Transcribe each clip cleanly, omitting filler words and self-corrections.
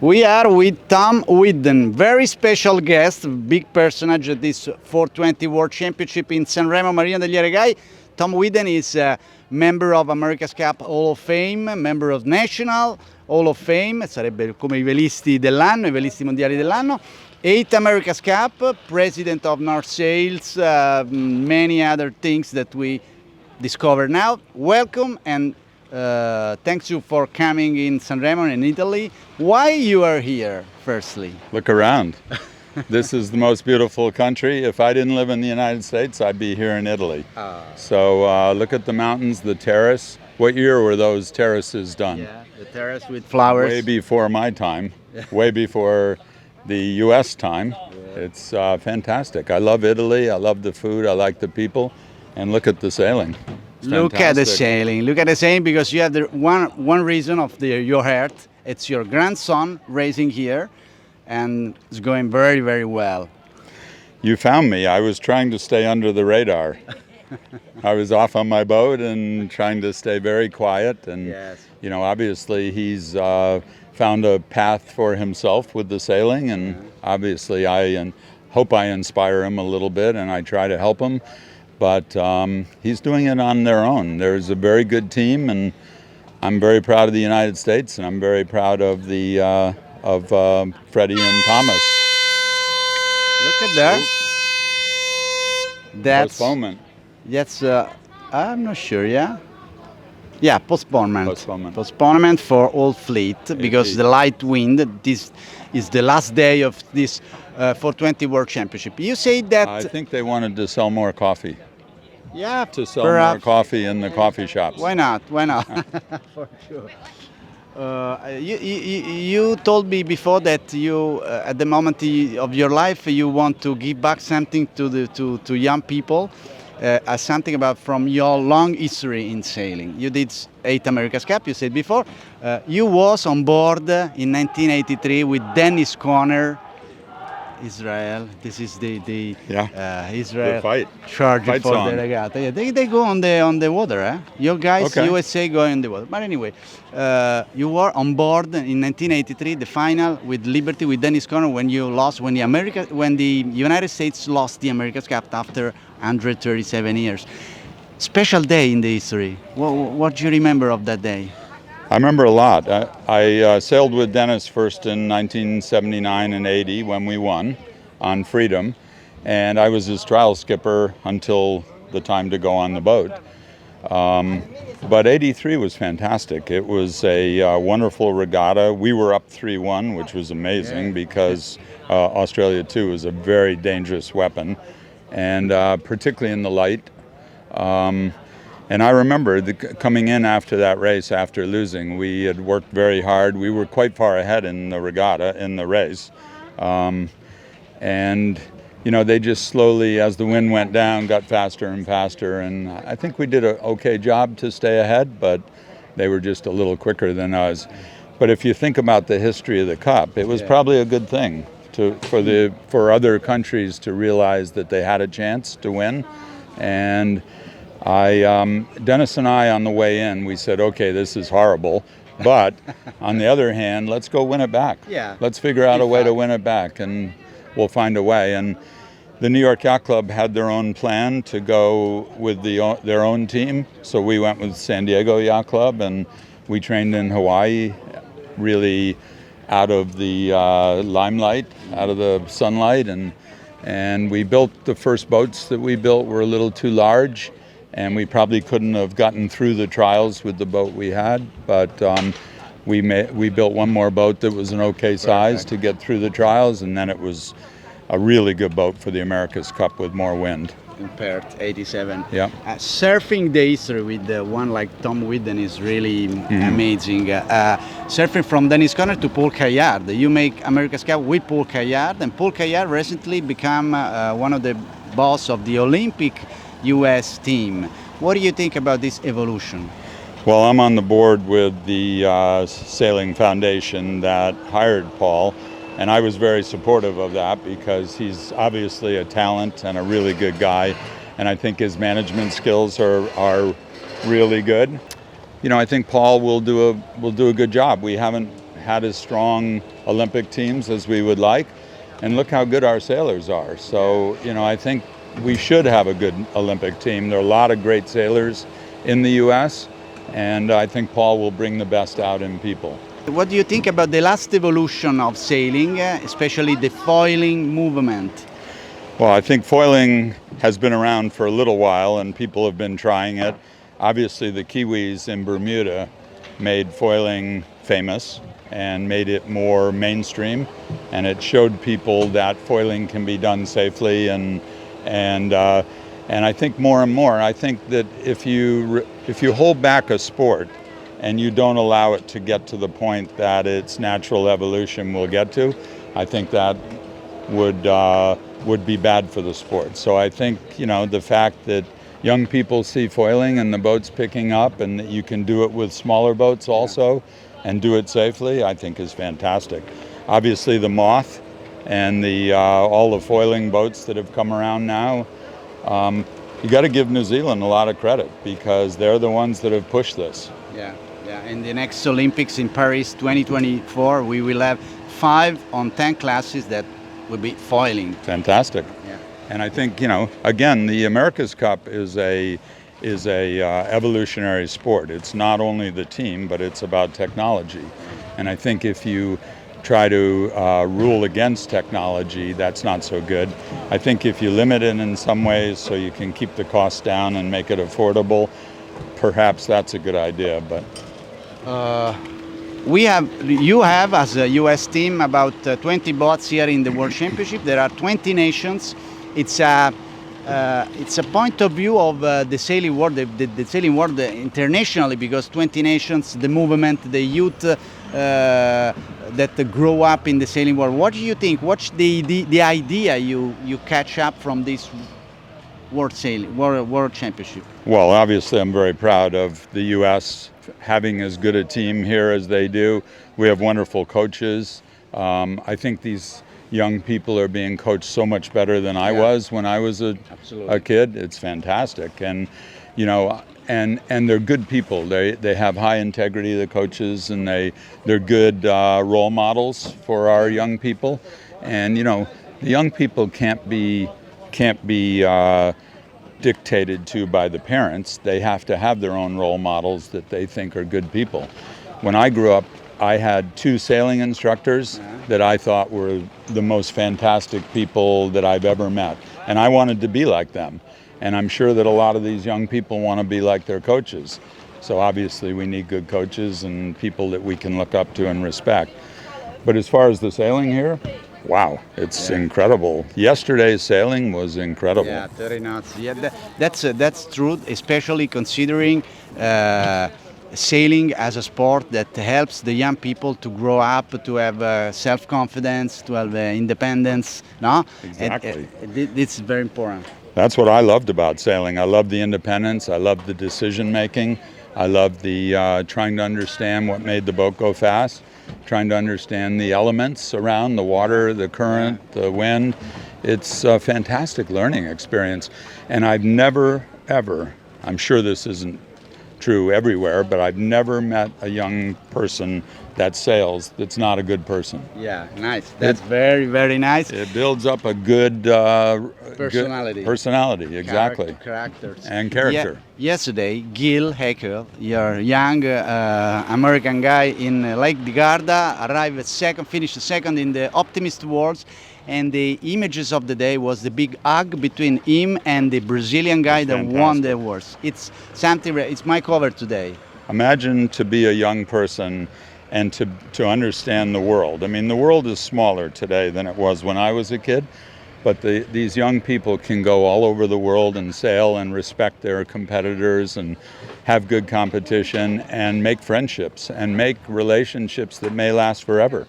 We are with Tom Whidden, very special guest, big personage at this 420 World Championship in Sanremo, Marina degli Aregai. Tom Whidden is a member of America's Cup Hall of Fame, member of National Hall of Fame, sarebbe come i velisti dell'anno, i velisti mondiali dell'anno. 8 America's Cup, president of North Sales, many other things that we discover now. Welcome and thanks you for coming in Sanremo in Italy. Why you are here, firstly? Look around. This is the most beautiful country. If I didn't live in the United States, I'd be here in Italy. So look at the mountains, the terrace. What year were those terraces done? Yeah, the terrace with flowers. Way before my time, way before the US time. Yeah. It's fantastic. I love Italy, I love the food, I like the people, and look at the sailing. Look at the sailing. Look at the sailing because you have the one reason of your heart. It's your grandson racing here, and it's going very, very well. You found me. I was trying to stay under the radar. I was off on my boat and trying to stay very quiet. And yes. You know, obviously he's found a path for himself with the sailing, and obviously I hope I inspire him a little bit, and I try to help him. But he's doing it on their own. There's a very good team, and I'm very proud of the United States, and I'm very proud of the Freddie and Thomas. Look at that. That's postponement. That's I'm not sure. Yeah. Yeah, postponement. Postponement For all fleet because the light wind. This is the last day of this 420 World Championship. You say that. I think they wanted to sell more coffee. Yeah, to sell perhaps. more coffee in the coffee shops. Why not? Why not? For sure. You told me before that you, at the moment of your life, you want to give back something to young people, something about from your long history in sailing. You did 8 America's Cup. You said before. You was on board in 1983 with Dennis Conner. Israel. This is the Israel the fight. Charge Fight for song. the regatta. Yeah, they go on the water. Eh? Your guys, Okay. USA, go on the water. But anyway, you were on board in 1983, the final with Liberty with Dennis Conner when the United States lost the America's Cup after 137 years. Special day in the history. What do you remember of that day? I remember a lot. I sailed with Dennis first in 1979 and 80 when we won on Freedom, and I was his trial skipper until the time to go on the boat. But 83 was fantastic. It was a wonderful regatta. We were up 3-1, which was amazing because Australia 2 is a very dangerous weapon, and particularly in the light. And I remember coming in after that race, after losing, we had worked very hard. We were quite far ahead in the regatta, in the race. And, you know, they just slowly, as the wind went down, got faster and faster. And I think we did an okay job to stay ahead, but they were just a little quicker than us. But if you think about the history of the Cup, it was probably a good thing for other countries to realize that they had a chance to win. And Dennis and I, on the way in, we said, okay, this is horrible, but on the other hand, let's go win it back. Yeah. Let's figure out a way to win it back, and we'll find a way. And the New York Yacht Club had their own plan to go with their own team, so we went with San Diego Yacht Club, and we trained in Hawaii, really out of the limelight, out of the sunlight, and we built the first boats that we built were a little too large, and we probably couldn't have gotten through the trials with the boat we had, but we built one more boat that was an okay size to get through the trials, and then it was a really good boat for the America's Cup with more wind. In Perth, 87. Yeah. Surfing the history with one like Tom Whidden is really amazing. Surfing from Dennis Conner to Paul Caillard. You make America's Cup with Paul Caillard, and Paul Caillard recently became one of the boss of the Olympic US team. What do you think about this evolution? Well, I'm on the board with the Sailing Foundation that hired Paul, and I was very supportive of that because he's obviously a talent and a really good guy, and I think his management skills are really good. You know, I think Paul will do a good job. We haven't had as strong Olympic teams as we would like, and look how good our sailors are. So, I think we should have a good Olympic team. There are a lot of great sailors in the U.S., and I think Paul will bring the best out in people. What do you think about the last evolution of sailing, especially the foiling movement? Well, I think foiling has been around for a little while, and people have been trying it. Obviously, the Kiwis in Bermuda made foiling famous and made it more mainstream, and it showed people that foiling can be done safely, and I think more and more. I think that if you hold back a sport and you don't allow it to get to the point that its natural evolution will get to, I think that would be bad for the sport. So I think the fact that young people see foiling and the boats picking up, and that you can do it with smaller boats also and do it safely, I think is fantastic. Obviously the Moth and all the foiling boats that have come around now, you got to give New Zealand a lot of credit, because they're the ones that have pushed this. Yeah. In the next Olympics in Paris 2024, we will have 5 on 10 classes that will be foiling. Fantastic. Yeah. And I think, again, the America's Cup is a evolutionary sport. It's not only the team, but it's about technology. And I think if you try to rule against technology, that's not so good. I think if you limit it in some ways so you can keep the costs down and make it affordable, perhaps that's a good idea. But you have as a US team about 20 boats here in the World Championship. There are 20 nations. It's a point of view of the sailing world, the sailing world internationally, because 20 nations, the movement, the youth that grow up in the sailing world. What do you think? What's the idea you catch up from this World Championship? Well, obviously I'm very proud of the U.S. having as good a team here as they do. We have wonderful coaches. I think these young people are being coached so much better than I was when I was a kid. It's fantastic, and and they're good people. They have high integrity, the coaches, and they're good role models for our young people. And the young people can't be dictated to by the parents. They have to have their own role models that they think are good people. When I grew up, I had 2 sailing instructors that I thought were the most fantastic people that I've ever met. And I wanted to be like them. And I'm sure that a lot of these young people want to be like their coaches. So obviously we need good coaches and people that we can look up to and respect. But as far as the sailing here, wow, it's incredible. Yesterday's sailing was incredible. Yeah, 30 knots. Yeah, that's true, especially considering sailing as a sport that helps the young people to grow up, to have self-confidence, to have independence. No? Exactly. It's very important. That's what I loved about sailing. I love the independence. I love the decision making. I love the trying to understand what made the boat go fast, trying to understand the elements around the water, the current, the wind. It's a fantastic learning experience. And I've never, ever, I'm sure this isn't true everywhere, but I've never met a young person that sails that's not a good person. Yeah, nice. That's very, very nice. It builds up a good personality. Personality, exactly. Characters. And character. Yesterday, Gil Haeckel, your young American guy in Lake di Garda, arrived second, finished second in the Optimist Awards. And the images of the day was the big hug between him and the Brazilian guy that won the awards. It's something. It's my cover today. Imagine to be a young person and to understand the world. I mean, the world is smaller today than it was when I was a kid, but these young people can go all over the world and sail and respect their competitors and have good competition and make friendships and make relationships that may last forever.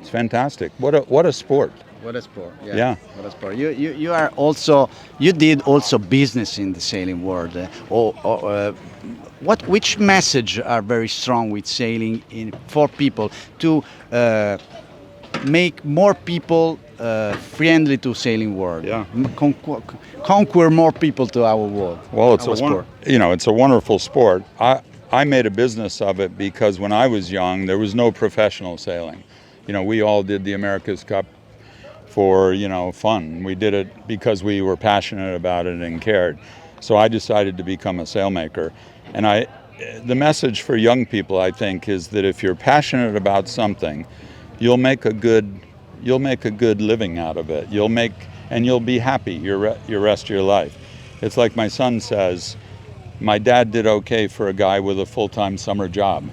It's fantastic. What a sport. What a sport! Yeah. What a sport! You are also, you did also business in the sailing world. Which message are very strong with sailing for people to make more people friendly to sailing world? Yeah. Conquer more people to our world. Well, it's a wonderful sport. I made a business of it because when I was young, there was no professional sailing. You know, we all did the America's Cup for, you know, fun. We did it because we were passionate about it and cared. So I decided to become a sailmaker. And the message for young people, I think, is that if you're passionate about something, you'll make a good living out of it. You'll be happy your rest of your life. It's like my son says, my dad did okay for a guy with a full-time summer job.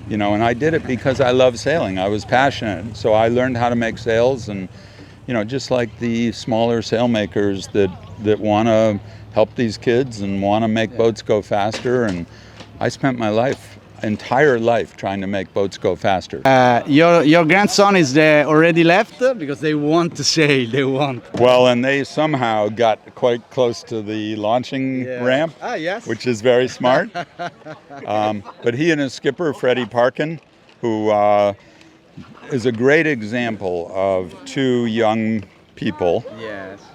You know, and I did it because I love sailing. I was passionate. So I learned how to make sails, and, you know, just like the smaller sailmakers that want to help these kids and want to make boats go faster. And I spent my entire life trying to make boats go faster. Your grandson is already left because they want to sail. They want. Well, and they somehow got quite close to the launching ramp, yes. which is very smart. But he and his skipper, Freddie Parkin, who is a great example of two young people,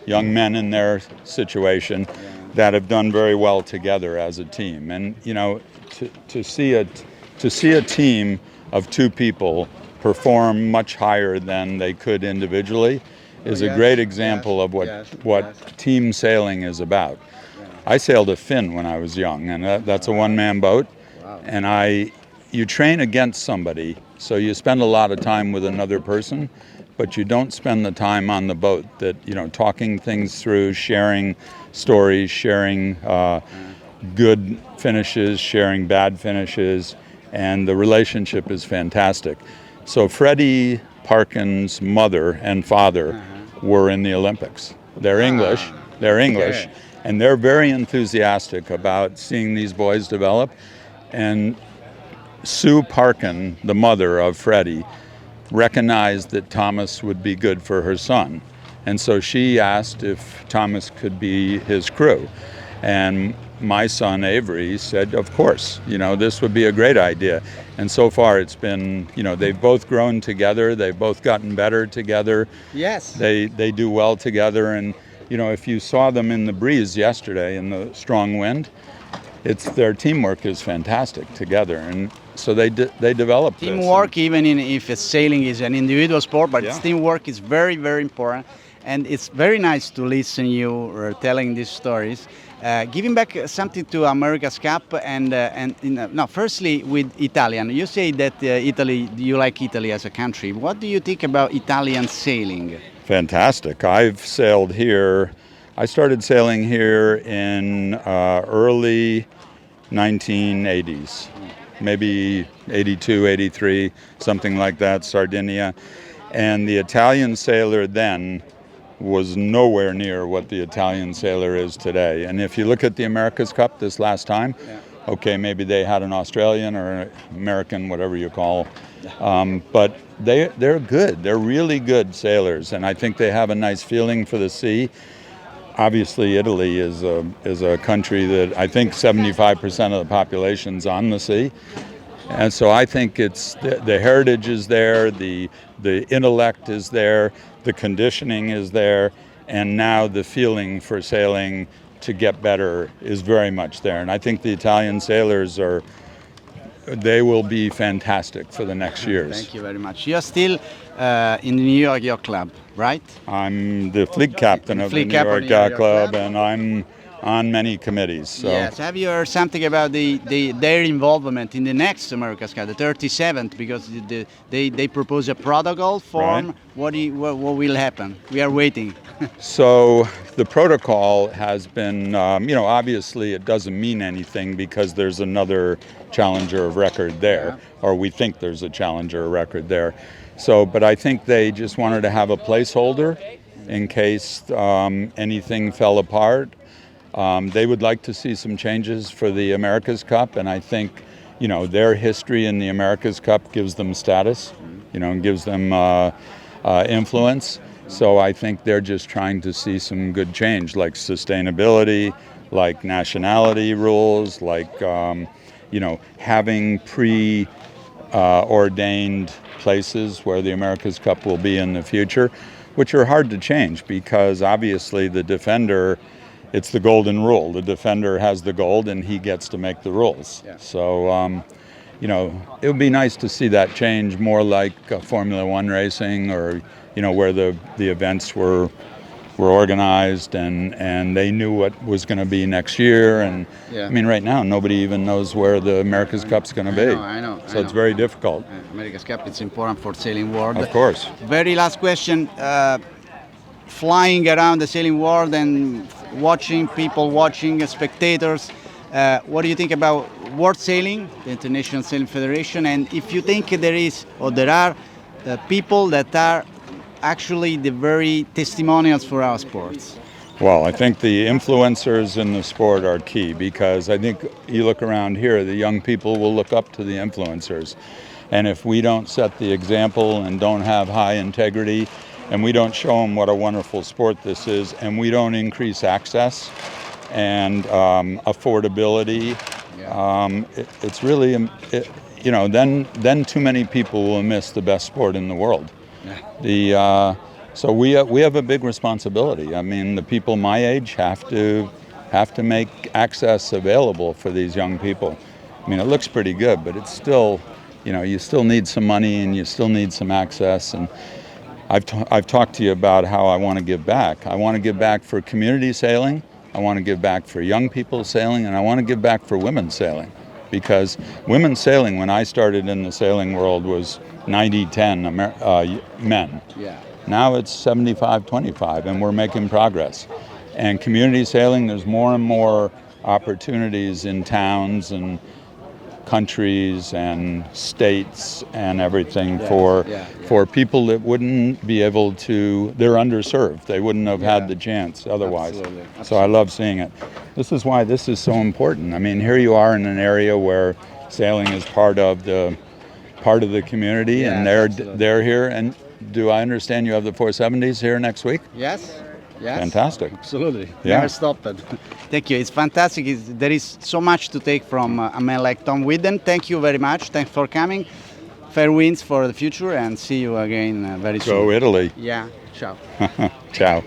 young men in their situation, that have done very well together as a team. And, you know, to see a team of two people perform much higher than they could individually is a great example of what team sailing is about. I sailed a Finn when I was young, and that's a one-man boat. And you train against somebody, so you spend a lot of time with another person, but you don't spend the time on the boat talking things through, sharing stories, sharing good finishes, sharing bad finishes, and the relationship is fantastic. So Freddie Parkin's mother and father were in the Olympics. They're English, and they're very enthusiastic about seeing these boys develop. And Sue Parkin, the mother of Freddie, recognized that Thomas would be good for her son. And so she asked if Thomas could be his crew. And my son Avery said, of course, you know, this would be a great idea. And so far it's been, you know, they've both grown together, they've both gotten better together. Yes. They do well together, and, you know, if you saw them in the breeze yesterday in the strong wind, their teamwork is fantastic together, and so they develop teamwork, even if sailing is an individual sport, but teamwork is very, very important. And it's very nice to listen you telling these stories, giving back something to America's Cup, firstly with Italian. You say that you like Italy as a country. What do you think about Italian sailing? Fantastic. I've sailed here. I started sailing here in early 1980s, maybe 82, 83, something like that, Sardinia. And the Italian sailor then was nowhere near what the Italian sailor is today. And if you look at the America's Cup this last time, okay, maybe they had an Australian or an American, whatever you call, but they're good. They're really good sailors, and I think they have a nice feeling for the sea. Obviously, Italy is a country that I think 75% of the population's on the sea. And so I think it's the heritage is there, the intellect is there, the conditioning is there, and now the feeling for sailing to get better is very much there. And I think the Italian sailors they will be fantastic for the next years. Thank you very much. You're still in the New York Yacht Club, right? I'm the fleet captain of the New York Yacht Club, and I'm on many committees. So. Yes. Have you heard something about their involvement in the next America's Cup, the 37th? Because they propose a protocol form. Right. What will happen? We are waiting. So the protocol has been, obviously it doesn't mean anything because there's another challenger of record there, or we think there's a challenger of record there. So, but I think they just wanted to have a placeholder in case anything fell apart. They would like to see some changes for the America's Cup, and I think, their history in the America's Cup gives them status, and gives them influence. So I think they're just trying to see some good change, like sustainability, like nationality rules, like, having pre-ordained places where the America's Cup will be in the future, which are hard to change because obviously the defender it's the golden rule. The defender has the gold, and he gets to make the rules. Yeah. So, you know, it would be nice to see that change more like Formula One racing, or you know, where the events were organized and they knew what was going to be next year. And I mean, right now nobody even knows where the America's Cup's going to be. I know. So it's very difficult. America's Cup, it's important for sailing world. Of course. Very last question. Flying around the sailing world and watching people, spectators, what do you think about World Sailing, the International Sailing Federation, and if you think there is or there are people that are actually the very testimonials for our sports? Well, I think the influencers in the sport are key, because I think you look around here, the young people will look up to the influencers. And if we don't set the example and don't have high integrity, and we don't show them what a wonderful sport this is, and we don't increase access and affordability, it's really, you know, then too many people will miss the best sport in the world. So we have a big responsibility. I mean, the people my age have to make access available for these young people. I mean, it looks pretty good, but it's still, you know, you still need some money and you still need some access. And I've talked to you about how I want to give back. I want to give back for community sailing. I want to give back for young people sailing, and I want to give back for women sailing, because women's sailing, when I started in the sailing world, was 90-10 men. Yeah. Now it's 75-25, and we're making progress. And community sailing, there's more and more opportunities in towns and countries and states and everything for people that wouldn't be able to, they're underserved. They wouldn't have had the chance otherwise. Absolutely. So I love seeing it. This is why this is so important. I mean, here you are in an area where sailing is part of the community, and they're here. And do I understand you have the 470s here next week? Yes. Yes. Fantastic. Absolutely. Yeah. Never stopped. Thank you. It's fantastic. There is so much to take from a man like Tom Whidden. Thank you very much. Thanks for coming. Fair winds for the future, and see you again very soon. Go Italy. Yeah. Ciao. Ciao.